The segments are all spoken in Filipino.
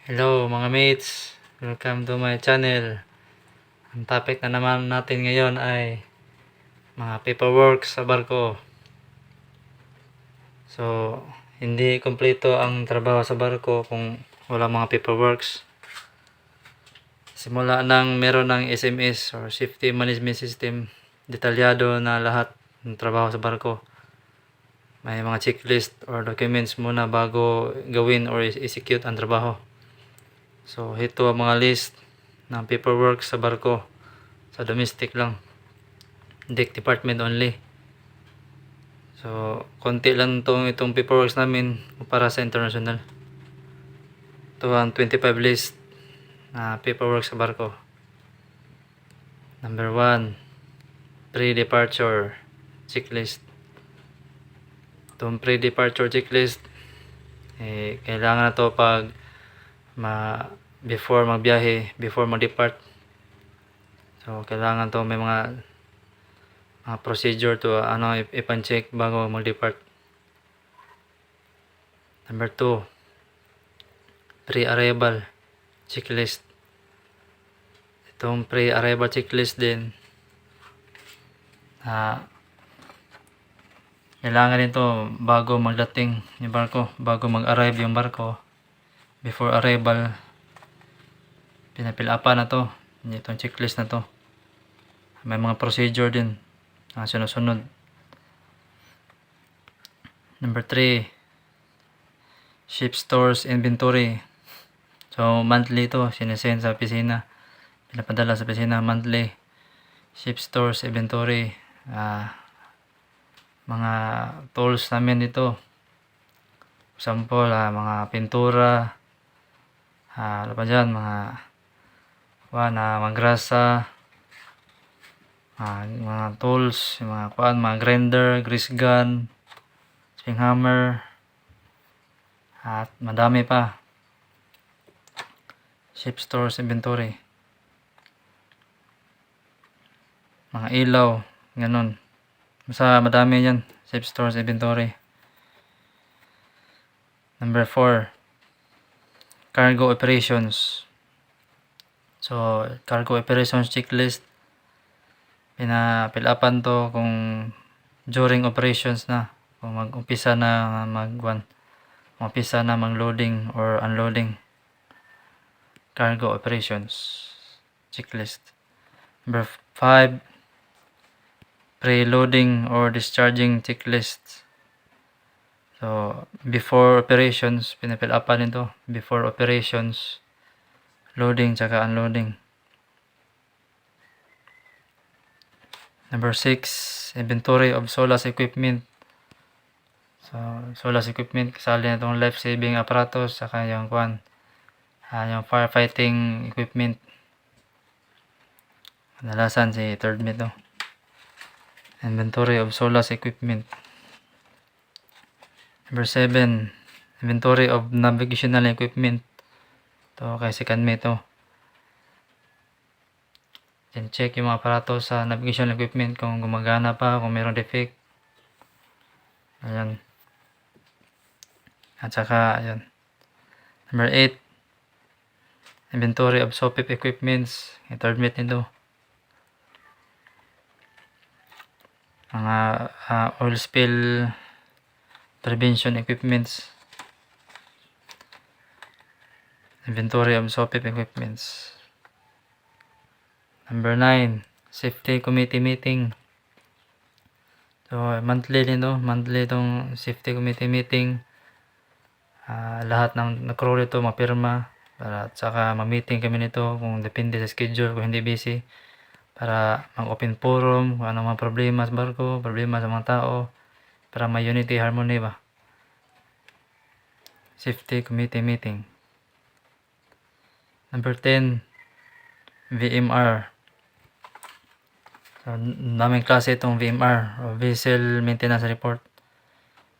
Hello mga mates, welcome to my channel. Ang topic na naman natin ngayon ay mga paperwork sa barko. So, hindi kompleto ang trabaho sa barko kung wala mga paperworks. Simula nang meron ng SMS or Safety Management System, detalyado na lahat ng trabaho sa barko. May mga checklist or documents muna bago gawin or execute ang trabaho. So, ito ang mga list ng paperwork sa barko. Sa domestic lang. Deck department only. So, konti lang itong paperwork namin para sa international. Ito ang 25 list na paperwork sa barko. Number 1, pre-departure checklist. Itong pre-departure checklist, kailangan na to pag before magbiyahe, before mag-depart. So, kailangan to may mga procedure to ipan-check bago mag-depart. Number 2, pre-arrival checklist. Itong pre-arrival checklist din, kailangan nito bago magdating yung barko, bago mag-arrive yung barko. Before arrival, pinapilapan na to, itong checklist na to. May mga procedure din na sunod-sunod. Number 3, ship stores inventory. So, monthly to, sinesend sa opisina. Pinapadala sa opisina, monthly. Ship stores inventory. Mga tools namin dito. Example, mga pintura. Ano pa dyan, mga grasa. Mga tools, mga grinder, grease gun, swing hammer. At madami pa. Ship stores inventory. Mga ilaw, ganun. Basta madami yan. Ship stores inventory. Number 4, cargo operations. So, cargo operations checklist. Pinapilapan to kung during operations na. Kung mag-umpisa na mag-loading or unloading. Cargo operations checklist. Number 5, pre-loading or discharging checklist. So, before operations, pinapilapan nito. Before operations, loading tsaka unloading. Number 6, inventory of SOLAS equipment. So, SOLAS equipment, kasali na itong life-saving apparatus, saka yung yung firefighting equipment. Kadalasan si third mate to. Inventory of SOLAS equipment. Number 7, inventory of navigational equipment. Ito kay second mate to. Then check yung mga aparato sa navigational equipment kung gumagana pa, kung mayroong defect. Ayan. At saka, ayan. Number 8, inventory of SOPIP equipments. Yung third mate nito. Mga oil spill prevention equipments. Inventory of SOPIP equipments. Number 9, safety committee meeting. So, monthly din to. Monthly itong safety committee meeting. Lahat ng crew nito mapirma. At saka ma-meeting kami nito kung depende sa schedule, kung hindi busy. Para mag-open forum, kung ano mga problema sa barko, problema sa mga tao. Para may unity, harmony ba. Safety committee meeting. Number 10, VMR. So, daming klase itong VMR, o Vessel Maintenance Report.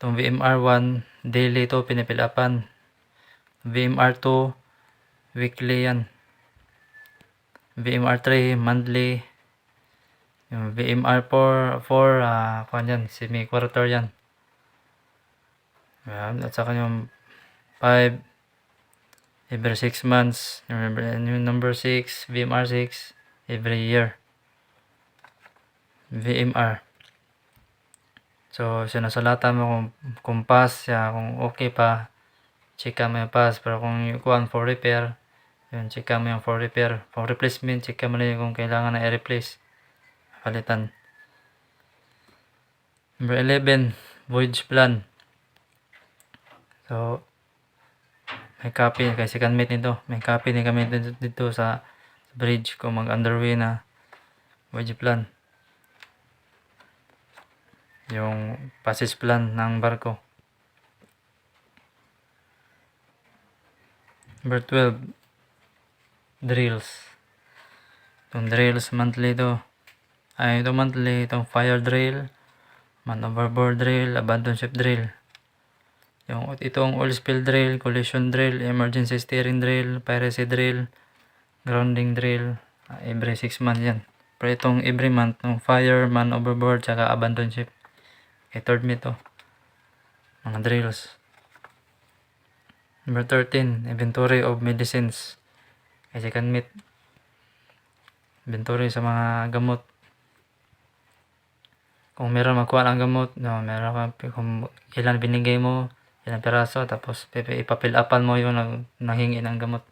Itong VMR 1, daily ito pinipilapan. VMR 2, weekly yan. VMR 3, monthly. Yung VMR 4, semi-quarter yan. At saka yung 5, every 6 months. Remember, yung number 6, VMR 6, every year. VMR. So, sinasalatan mo kung pass siya, kung okay pa, checka mo yung pass. Pero kung yung kuhan for repair, yun, checka mo yung for repair. For replacement, checka mo na yung kung kailangan na i-replace. Palitan. Number 11, voyage plan. So, may copy, kay second mate nito, may copy din kami dito sa bridge kung mag-underway na voyage plan. Yung passage plan ng barko. Number 12, drills. Itong drills, monthly ito. Ito monthly, itong fire drill, man overboard drill, abandon ship drill. Itong oil spill drill, collision drill, emergency steering drill, piracy drill, grounding drill, every 6 months yan. Pero itong every month, ng fire, man overboard, tsaka abandon ship. Third mate to. Mga drills. Number 13, inventory of medicines. Second mate. Inventory sa mga gamot. Kung meron makuha ng gamot, no, meron ka, kung ilan binigay mo, ilang piraso, tapos ipapilapan mo yung nanghingi ng gamot.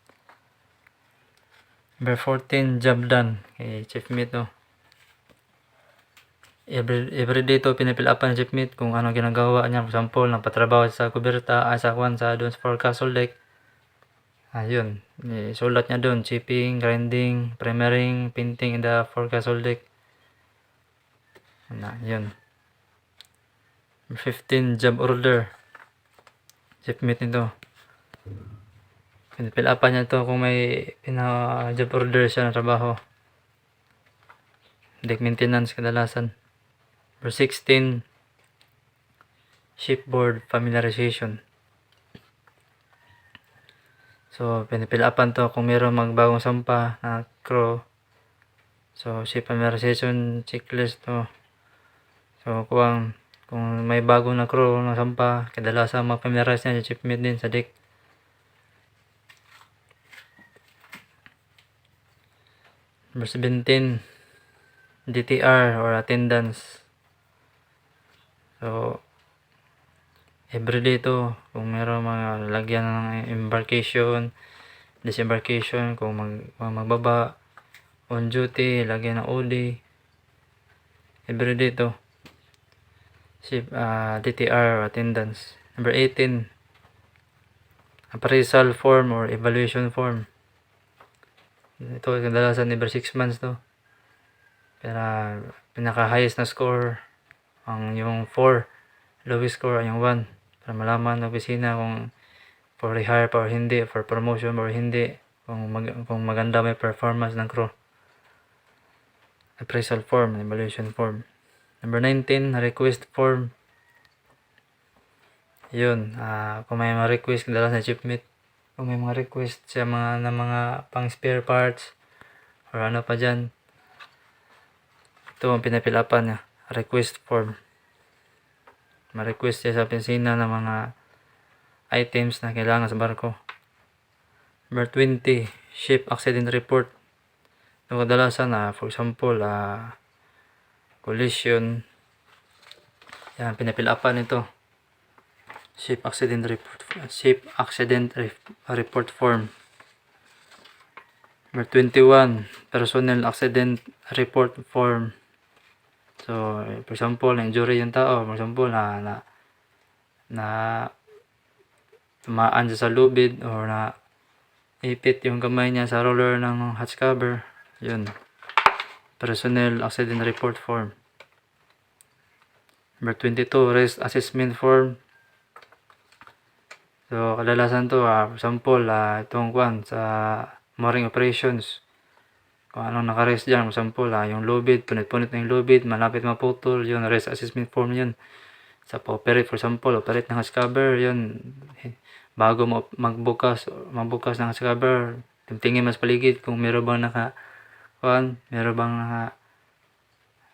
Number 14, job done. Kay chief mate to. Every day to pinapilapan ng chief mate kung ano ginagawa niya. For example, nagpatrabaho sa kuberta, sa doon sa forecastle deck. Ayun, isulat niya doon, chipping, grinding, primering, painting in the forecastle deck. Yun. 15, job order. Chief mate nito. Pinapilapan niya to kung may job order siya na trabaho. Deck maintenance kadalasan. Number 16, shipboard familiarization. So, pinapilapan to kung mayroong magbagong sampa na crew. So, ship familiarization checklist to. So, kung may bagong na crew na sampa, kadalasan mag-familiarize niya yung shipmate din sa deck. Number 17, DTR or attendance. So, everyday to, kung meron mga lagyan ng embarkation, disembarkation, kung magbaba, on duty, lagyan ng OD, everyday to. DTR or attendance. Number 18, appraisal form or evaluation form. Ito, kadalasan every 6 months to. Pero, pinaka-highest na score, yung 4, lowest score ay yung 1. Para malaman ng opisina kung for rehire pa or hindi, for promotion or hindi, kung maganda may performance ng crew. Appraisal form, evaluation form. Number 19, request form. Yun, kung may mga request, kadalasan sa chief mate, kung may mga request sa mga pang spare parts or ano pa dyan, ito ang pinapilapan niya, request form. Ma-request siya sa opisina ng mga items na kailangan sa barko. Number 20, ship accident report. Ito kadalasan for example, collision. Yan, pinapilapan ito. Ship accident report form. Number 21, personnel accident report form. So, for example, na-injury yung tao. For example, na tumaan siya sa lubid or na ipit yung kamay niya sa roller ng hatch cover. Yun. Personnel accident report form. Number 22, risk assessment form. So, kadalasan to, for example, itong sa mooring operations. Kung anong naka-rest dyan, for example, yung lubid, punit-punit na yung lubid, malapit maputol, yun, risk assessment form yun. Sa pa-operate, for example, operate ng hatch cover, yun, bago mo magbukas ng hatch cover, tingin mas paligid kung meron bang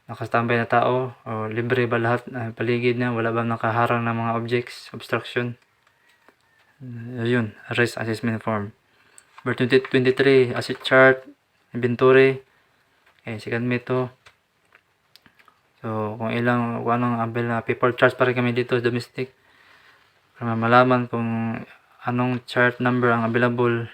nakastambay na tao, o libre ba lahat paligid niya, wala bang nakaharang ng mga objects, obstruction. Yun, risk assessment form. Number 23, asset chart, inventory. Okay, second mate to. So, kung anong paper charts pa rin kami dito sa domestic. Para malaman kung anong chart number ang available.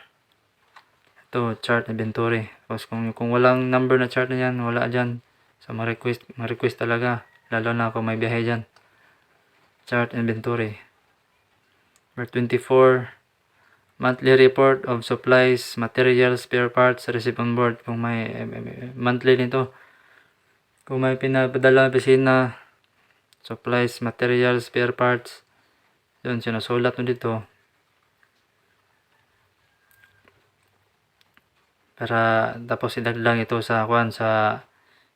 Ito, chart inventory. Tapos kung walang number na chart na yan, wala dyan. So, ma-request talaga. Lalo na kung may biyahe dyan. Chart inventory. Number 24, monthly report of supplies, materials, spare parts, received on board. Kung may monthly nito. Kung may pinapadala opisina, supplies, materials, spare parts. Yun, sinusulat mo dito. Para tapos idagdag ito sa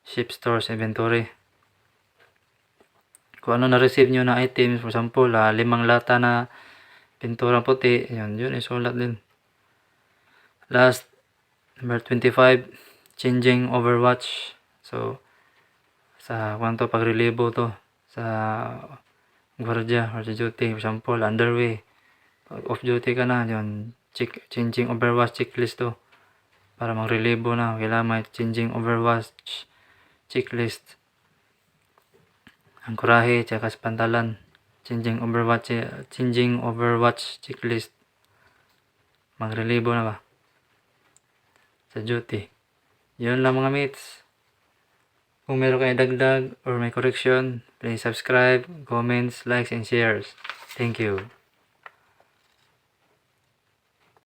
ship stores inventory. Kung ano na-receive nyo na items, for example, 5 lata na pintura puti, yun isulat din. Last, number 25, changing overwatch. So, sa pagrelibo to, sa gwardiya or sa duty, for example, underway. Pag off duty ka na, yun, changing overwatch checklist to. Para magrelibo na, kailangan may changing overwatch checklist. Ang kurahe, tsaka sa pantalan. Changing overwatch checklist. Magrelibo na ba? Sa duty. Yun lang mga mates. Kung meron kayo dagdag or may correction, please subscribe, comments, likes, and shares. Thank you.